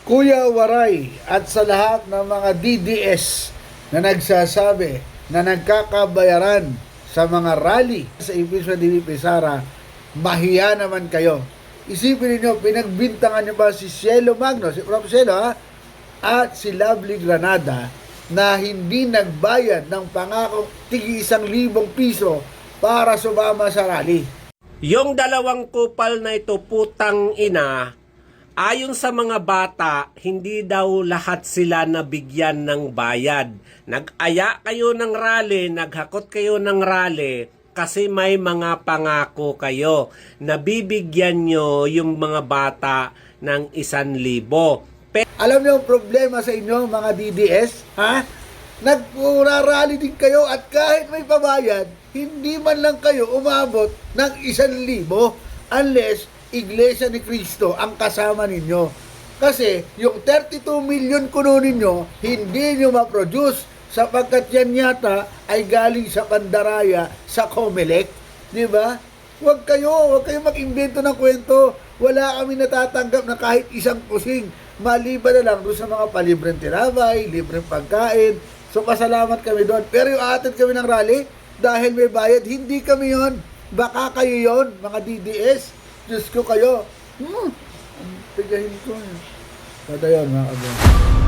Kuya Waray at sa lahat ng mga DDS na nagsasabi na nagkakabayaran sa mga rally sa impeachment ni VP Sara, mahiya naman kayo. Isipin niyo, pinagbintangan niyo ba si Cielo Magno, si Prof. Cielo at si Lovely Granada na hindi nagbayad ng pangakong tigi 1,000 piso para sumama sa rally? Yung dalawang kupal na ito, putang ina, ayon sa mga bata, hindi daw lahat sila nabigyan ng bayad. Nag-aya kayo ng rally, naghakot kayo ng rally, kasi may mga pangako kayo. Nabibigyan nyo yung mga bata ng 1,000. Alam niyo ang problema sa inyo mga DDS, ha? Nagurarally din kayo at kahit may pabayad, hindi man lang kayo umabot ng 1,000 unless Iglesia ni Cristo ang kasama ninyo. Kasi yung 32 million kununin nyo, hindi nyo ma-produce sapagkat yan yata ay galing sa Pandaraya sa Comelec. Di ba? Huwag kayo mag-imbento ng kwento. Wala kami natatanggap na kahit isang kusing. Maliban na lang doon sa mga palibreng tinabay, libreng pagkain. So pasalamat kami doon. Pero yung atin kami ng rally, dahil may bayad, hindi kami yon. Baka kayo yon, mga DDS. Diyos ko kayo. Pigahin ko. Kada yun, mga kabon.